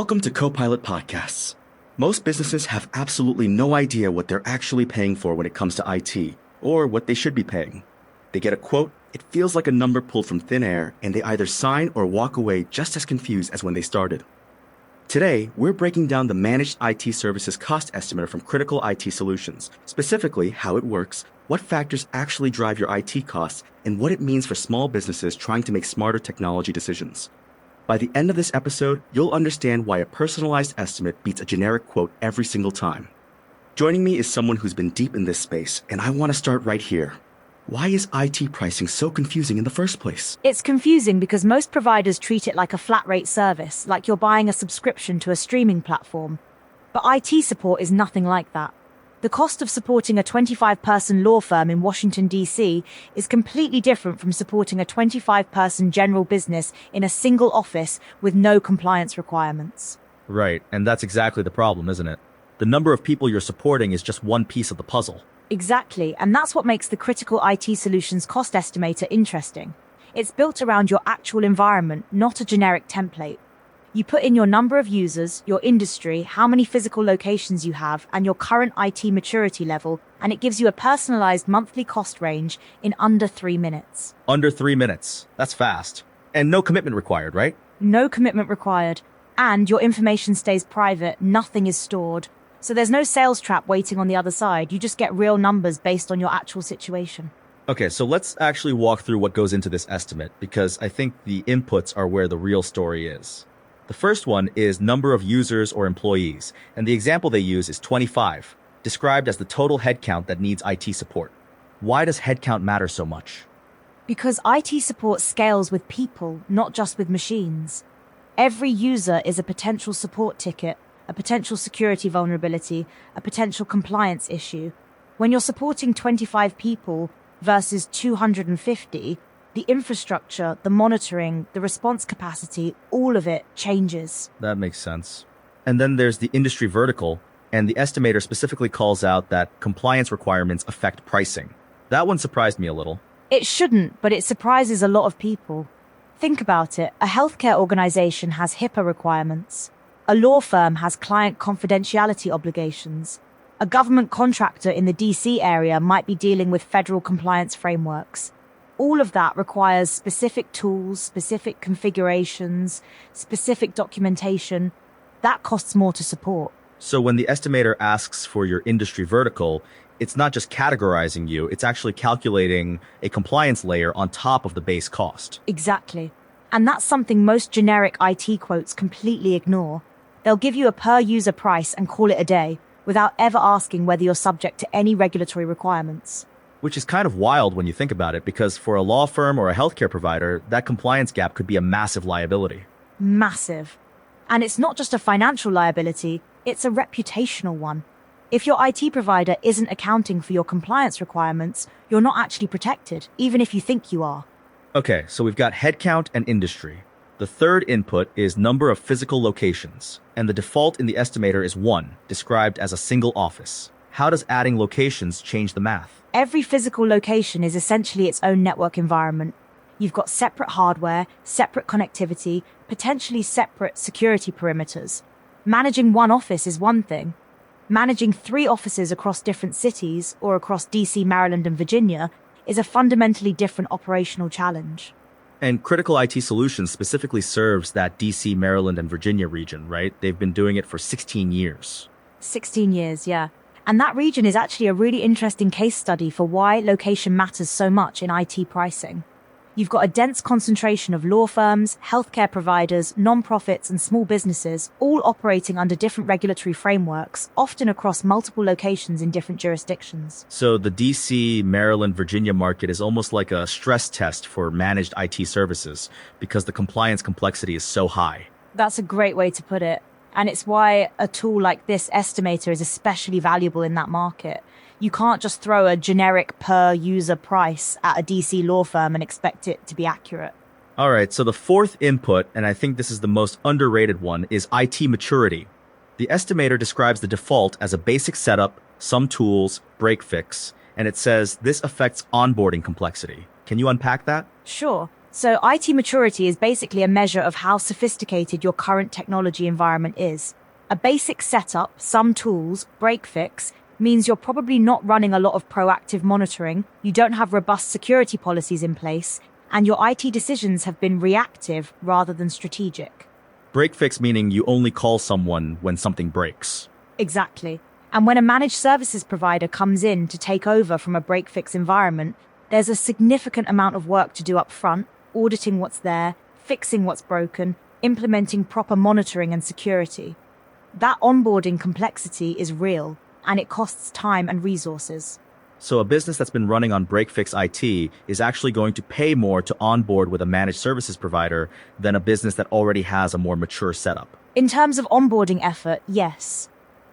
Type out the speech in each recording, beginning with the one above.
Welcome to Copilot Podcasts. Most businesses have absolutely no idea what they're actually paying for when it comes to IT, or what they should be paying. They get a quote, it feels like a number pulled from thin air, and they either sign or walk away just as confused as when they started. Today, we're breaking down the Managed IT Services Cost Estimator from Critical IT Solutions, specifically how it works, what factors actually drive your IT costs, and what it means for small businesses trying to make smarter technology decisions. By the end of this episode, you'll understand why a personalized estimate beats a generic quote every single time. Joining me is someone who's been deep in this space, and I want to start right here. Why is IT pricing so confusing in the first place? It's confusing because most providers treat it like a flat rate service, like you're buying a subscription to a streaming platform. But IT support is nothing like that. The cost of supporting a 25-person law firm in Washington, D.C. is completely different from supporting a 25-person general business in a single office with no compliance requirements. Right, and that's exactly the problem, isn't it? The number of people you're supporting is just one piece of the puzzle. Exactly, and that's what makes the Critical IT Solutions Cost Estimator interesting. It's built around your actual environment, not a generic template. You put in your number of users, your industry, how many physical locations you have, and your current IT maturity level, and it gives you a personalized monthly cost range in under 3 minutes. Under 3 minutes. That's fast. And no commitment required, right? No commitment required. And your information stays private, nothing is stored. So there's no sales trap waiting on the other side. You just get real numbers based on your actual situation. Okay, so let's actually walk through what goes into this estimate, because I think the inputs are where the real story is. The first one is number of users or employees, and the example they use is 25, described as the total headcount that needs IT support. Why does headcount matter so much? Because IT support scales with people, not just with machines. Every user is a potential support ticket, a potential security vulnerability, a potential compliance issue. When you're supporting 25 people versus 250, the infrastructure, the monitoring, the response capacity, all of it changes. That makes sense. And then there's the industry vertical, and the estimator specifically calls out that compliance requirements affect pricing. That one surprised me a little. It shouldn't, but it surprises a lot of people. Think about it. A healthcare organization has HIPAA requirements. A law firm has client confidentiality obligations. A government contractor in the DC area might be dealing with federal compliance frameworks. All of that requires specific tools, specific configurations, specific documentation. That costs more to support. So when the estimator asks for your industry vertical, it's not just categorizing you, it's actually calculating a compliance layer on top of the base cost. Exactly. And that's something most generic IT quotes completely ignore. They'll give you a per-user price and call it a day, without ever asking whether you're subject to any regulatory requirements. Which is kind of wild when you think about it, because for a law firm or a healthcare provider, that compliance gap could be a massive liability. Massive. And it's not just a financial liability, it's a reputational one. If your IT provider isn't accounting for your compliance requirements, you're not actually protected, even if you think you are. Okay, so we've got headcount and industry. The third input is number of physical locations, and the default in the estimator is 1, described as a single office. How does adding locations change the math? Every physical location is essentially its own network environment. You've got separate hardware, separate connectivity, potentially separate security perimeters. Managing one office is one thing. Managing 3 offices across different cities, or across DC, Maryland, and Virginia, is a fundamentally different operational challenge. And Critical IT Solutions specifically serves that DC, Maryland, and Virginia region, right? They've been doing it for 16 years. 16 years, yeah. And that region is actually a really interesting case study for why location matters so much in IT pricing. You've got a dense concentration of law firms, healthcare providers, nonprofits, and small businesses, all operating under different regulatory frameworks, often across multiple locations in different jurisdictions. So the DC, Maryland, Virginia market is almost like a stress test for managed IT services because the compliance complexity is so high. That's a great way to put it. And it's why a tool like this estimator is especially valuable in that market. You can't just throw a generic per-user price at a DC law firm and expect it to be accurate. All right, so the fourth input, and I think this is the most underrated one, is IT maturity. The estimator describes the default as a basic setup, some tools, break fix, and it says this affects onboarding complexity. Can you unpack that? Sure. So IT maturity is basically a measure of how sophisticated your current technology environment is. A basic setup, some tools, break fix, means you're probably not running a lot of proactive monitoring, you don't have robust security policies in place, and your IT decisions have been reactive rather than strategic. Break fix meaning you only call someone when something breaks. Exactly. And when a managed services provider comes in to take over from a break fix environment, there's a significant amount of work to do up front, auditing what's there, fixing what's broken, implementing proper monitoring and security. That onboarding complexity is real, and it costs time and resources. So a business that's been running on break-fix IT is actually going to pay more to onboard with a managed services provider than a business that already has a more mature setup. In terms of onboarding effort, yes.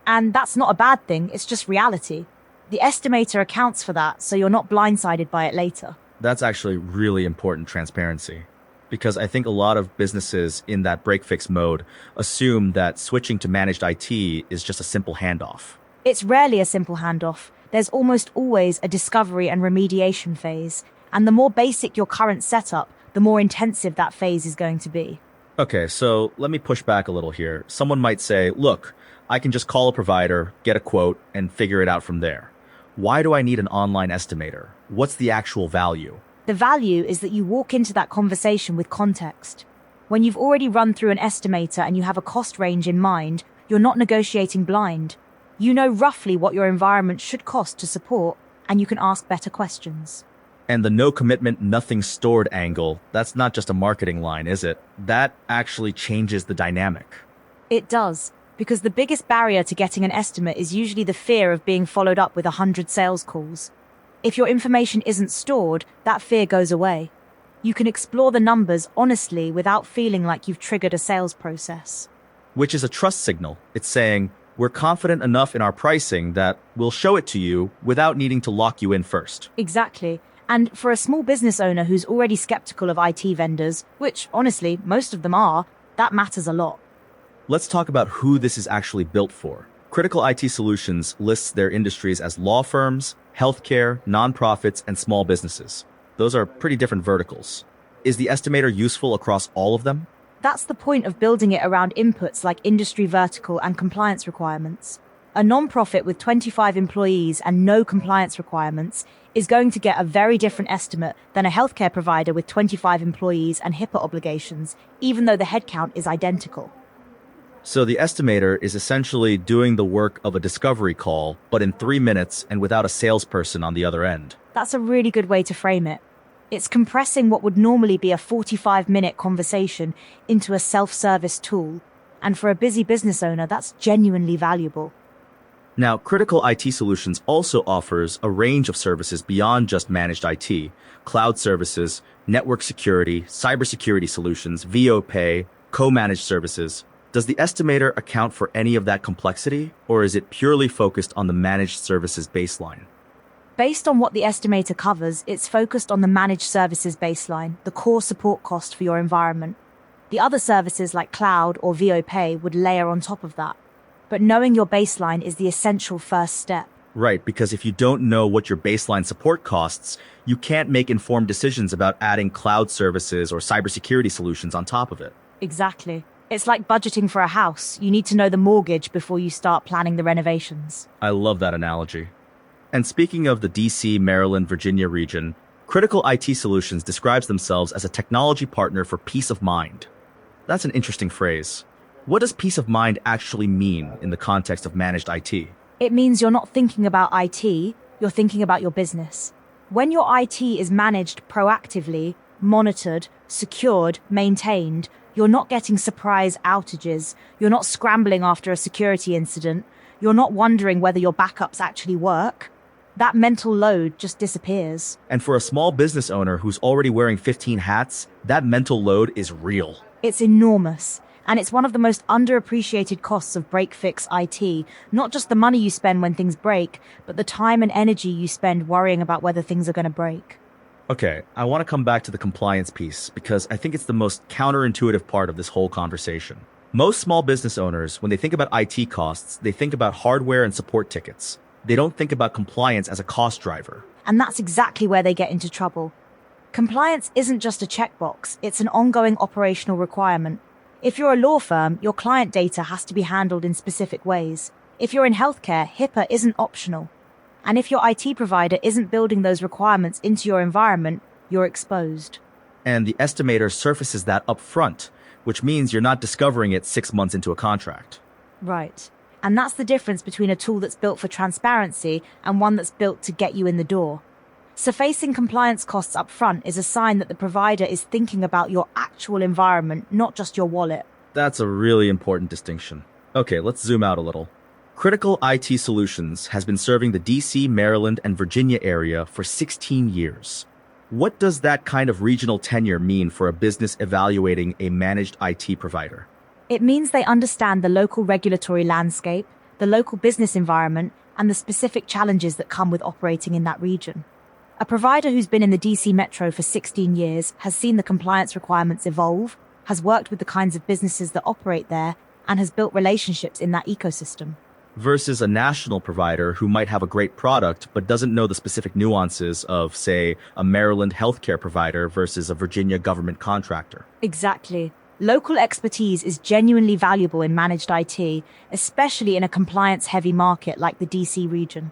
And that's not a bad thing, it's just reality. The estimator accounts for that, so you're not blindsided by it later. That's actually really important transparency. Because I think a lot of businesses in that break-fix mode assume that switching to managed IT is just a simple handoff. It's rarely a simple handoff. There's almost always a discovery and remediation phase, and the more basic your current setup, the more intensive that phase is going to be. Okay, so let me push back a little here. Someone might say, look, I can just call a provider, get a quote, and figure it out from there. Why do I need an online estimator? What's the actual value? The value is that you walk into that conversation with context. When you've already run through an estimator and you have a cost range in mind, you're not negotiating blind. You know roughly what your environment should cost to support, and you can ask better questions. And the no commitment, nothing stored angle, that's not just a marketing line, is it? That actually changes the dynamic. It does, because the biggest barrier to getting an estimate is usually the fear of being followed up with 100 sales calls. If your information isn't stored, that fear goes away. You can explore the numbers honestly without feeling like you've triggered a sales process. Which is a trust signal. It's saying, we're confident enough in our pricing that we'll show it to you without needing to lock you in first. Exactly. And for a small business owner who's already skeptical of IT vendors, which honestly, most of them are, that matters a lot. Let's talk about who this is actually built for. Critical IT Solutions lists their industries as law firms, healthcare, nonprofits, and small businesses. Those are pretty different verticals. Is the estimator useful across all of them? That's the point of building it around inputs like industry vertical and compliance requirements. A nonprofit with 25 employees and no compliance requirements is going to get a very different estimate than a healthcare provider with 25 employees and HIPAA obligations, even though the headcount is identical. So the estimator is essentially doing the work of a discovery call, but in 3 minutes and without a salesperson on the other end. That's a really good way to frame it. It's compressing what would normally be a 45-minute conversation into a self-service tool. And for a busy business owner, that's genuinely valuable. Now, Critical IT Solutions also offers a range of services beyond just managed IT, cloud services, network security, cybersecurity solutions, VO pay, co-managed services. Does the estimator account for any of that complexity, or is it purely focused on the managed services baseline? Based on what the estimator covers, it's focused on the managed services baseline, the core support cost for your environment. The other services like cloud or VO pay would layer on top of that. But knowing your baseline is the essential first step. Right, because if you don't know what your baseline support costs, you can't make informed decisions about adding cloud services or cybersecurity solutions on top of it. Exactly. It's like budgeting for a house. You need to know the mortgage before you start planning the renovations. I love that analogy. And speaking of the DC, Maryland, Virginia region, Critical IT Solutions describes themselves as a technology partner for peace of mind. That's an interesting phrase. What does peace of mind actually mean in the context of managed IT? It means you're not thinking about IT, you're thinking about your business. When your IT is managed proactively, monitored, secured, maintained, you're not getting surprise outages, you're not scrambling after a security incident, you're not wondering whether your backups actually work. That mental load just disappears. And for a small business owner who's already wearing 15 hats, that mental load is real. It's enormous. And it's one of the most underappreciated costs of break-fix IT. Not just the money you spend when things break, but the time and energy you spend worrying about whether things are going to break. Okay, I want to come back to the compliance piece because I think it's the most counterintuitive part of this whole conversation. Most small business owners, when they think about IT costs, they think about hardware and support tickets. They don't think about compliance as a cost driver. And that's exactly where they get into trouble. Compliance isn't just a checkbox, it's an ongoing operational requirement. If you're a law firm, your client data has to be handled in specific ways. If you're in healthcare, HIPAA isn't optional. And if your IT provider isn't building those requirements into your environment, you're exposed. And the estimator surfaces that up front, which means you're not discovering it 6 months into a contract. Right. And that's the difference between a tool that's built for transparency and one that's built to get you in the door. Surfacing compliance costs up front is a sign that the provider is thinking about your actual environment, not just your wallet. That's a really important distinction. Okay, let's zoom out a little. Critical IT Solutions has been serving the DC, Maryland, and Virginia area for 16 years. What does that kind of regional tenure mean for a business evaluating a managed IT provider? It means they understand the local regulatory landscape, the local business environment, and the specific challenges that come with operating in that region. A provider who's been in the DC Metro for 16 years has seen the compliance requirements evolve, has worked with the kinds of businesses that operate there, and has built relationships in that ecosystem. Versus a national provider who might have a great product but doesn't know the specific nuances of, say, a Maryland healthcare provider versus a Virginia government contractor. Exactly. Local expertise is genuinely valuable in managed IT, especially in a compliance-heavy market like the DC region.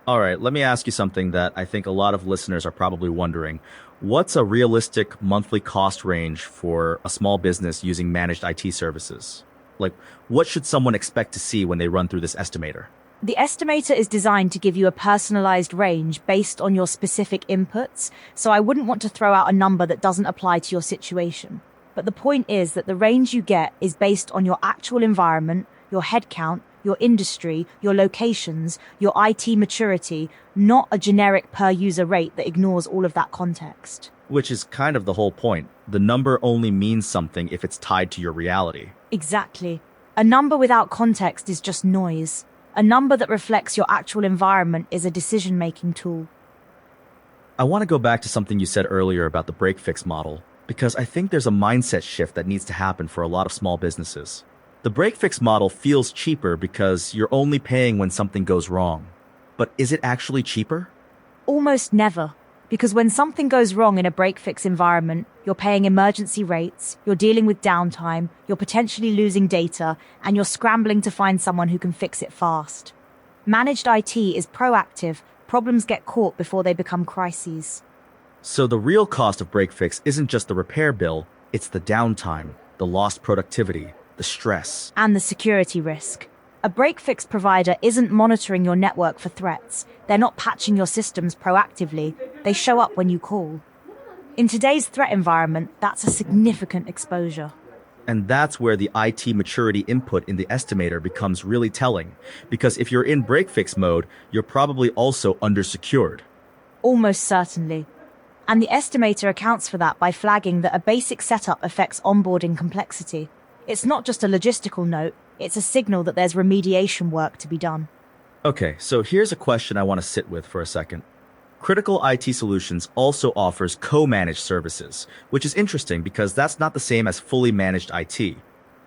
All right, let me ask you something that I think a lot of listeners are probably wondering. What's a realistic monthly cost range for a small business using managed IT services? Like, what should someone expect to see when they run through this estimator? The estimator is designed to give you a personalized range based on your specific inputs, so I wouldn't want to throw out a number that doesn't apply to your situation. But the point is that the range you get is based on your actual environment, your headcount, your industry, your locations, your IT maturity, not a generic per-user rate that ignores all of that context. Which is kind of the whole point. The number only means something if it's tied to your reality. Exactly. A number without context is just noise. A number that reflects your actual environment is a decision-making tool. I want to go back to something you said earlier about the break-fix model, because I think there's a mindset shift that needs to happen for a lot of small businesses. The break-fix model feels cheaper because you're only paying when something goes wrong. But is it actually cheaper? Almost never. Because when something goes wrong in a break-fix environment, you're paying emergency rates, you're dealing with downtime, you're potentially losing data, and you're scrambling to find someone who can fix it fast. Managed IT is proactive. Problems get caught before they become crises. So the real cost of break-fix isn't just the repair bill, it's the downtime, the lost productivity, the stress. And the security risk. A break-fix provider isn't monitoring your network for threats. They're not patching your systems proactively. They show up when you call. In today's threat environment, that's a significant exposure. And that's where the IT maturity input in the estimator becomes really telling. Because if you're in break-fix mode, you're probably also undersecured. Almost certainly. And the estimator accounts for that by flagging that a basic setup affects onboarding complexity. It's not just a logistical note, it's a signal that there's remediation work to be done. Okay, so here's a question I want to sit with for a second. Critical IT Solutions also offers co-managed services, which is interesting because that's not the same as fully managed IT.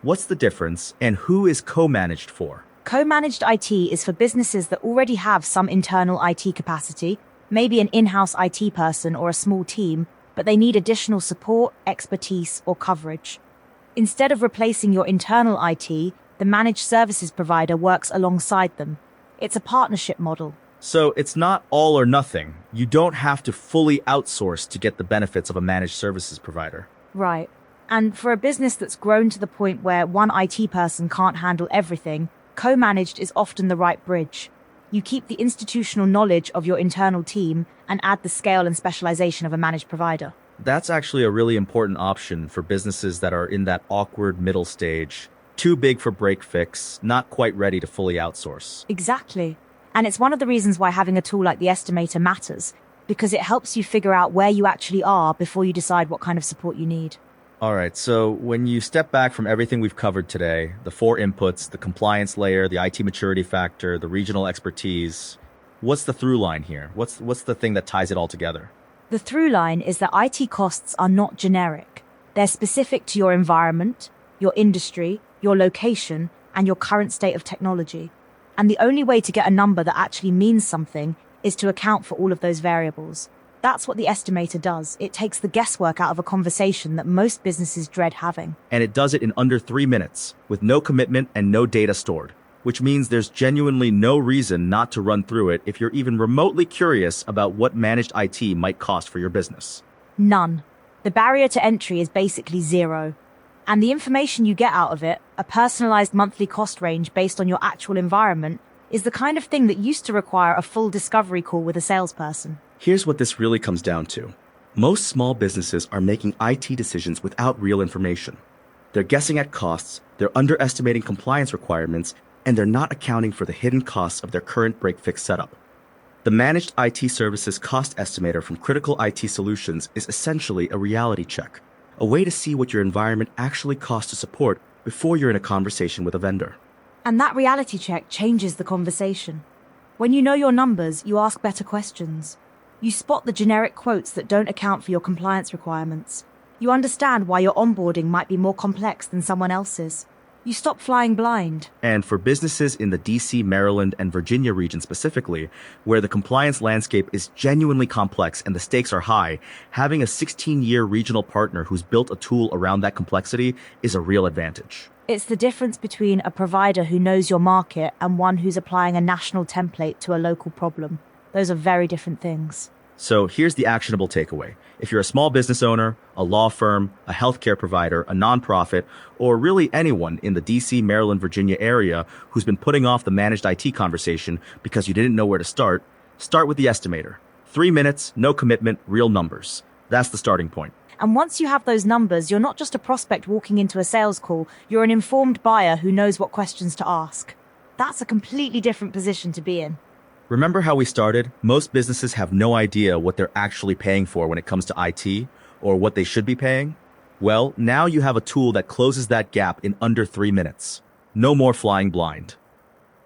What's the difference, and who is co-managed for? Co-managed IT is for businesses that already have some internal IT capacity, maybe an in-house IT person or a small team, but they need additional support, expertise, or coverage. Instead of replacing your internal IT, the managed services provider works alongside them. It's a partnership model. So it's not all or nothing. You don't have to fully outsource to get the benefits of a managed services provider. Right. And for a business that's grown to the point where one IT person can't handle everything, co-managed is often the right bridge. You keep the institutional knowledge of your internal team and add the scale and specialization of a managed provider. That's actually a really important option for businesses that are in that awkward middle stage. Too big for break fix, not quite ready to fully outsource. Exactly. And it's one of the reasons why having a tool like the estimator matters, because it helps you figure out where you actually are before you decide what kind of support you need. All right, so when you step back from everything we've covered today, the 4 inputs, the compliance layer, the IT maturity factor, the regional expertise, what's the through line here? What's the thing that ties it all together? The through line is that IT costs are not generic. They're specific to your environment, your industry, your location, and your current state of technology. And the only way to get a number that actually means something is to account for all of those variables. That's what the estimator does. It takes the guesswork out of a conversation that most businesses dread having. And it does it in under 3 minutes, with no commitment and no data stored, which means there's genuinely no reason not to run through it if you're even remotely curious about what managed IT might cost for your business. None. The barrier to entry is basically zero. And the information you get out of it, a personalized monthly cost range based on your actual environment, is the kind of thing that used to require a full discovery call with a salesperson. Here's what this really comes down to. Most small businesses are making IT decisions without real information. They're guessing at costs, they're underestimating compliance requirements, and they're not accounting for the hidden costs of their current break-fix setup. The Managed IT Services Cost Estimator from Critical IT Solutions is essentially a reality check, a way to see what your environment actually costs to support before you're in a conversation with a vendor. And that reality check changes the conversation. When you know your numbers, you ask better questions. You spot the generic quotes that don't account for your compliance requirements. You understand why your onboarding might be more complex than someone else's. You stop flying blind. And for businesses in the DC, Maryland, and Virginia region specifically, where the compliance landscape is genuinely complex and the stakes are high, having a 16-year regional partner who's built a tool around that complexity is a real advantage. It's the difference between a provider who knows your market and one who's applying a national template to a local problem. Those are very different things. So here's the actionable takeaway. If you're a small business owner, a law firm, a healthcare provider, a nonprofit, or really anyone in the DC, Maryland, Virginia area who's been putting off the managed IT conversation because you didn't know where to start with the estimator. 3 minutes, no commitment, real numbers. That's the starting point. And once you have those numbers, you're not just a prospect walking into a sales call, you're an informed buyer who knows what questions to ask. That's a completely different position to be in. Remember how we started? Most businesses have no idea what they're actually paying for when it comes to IT, or what they should be paying. Well, now you have a tool that closes that gap in under 3 minutes. No more flying blind.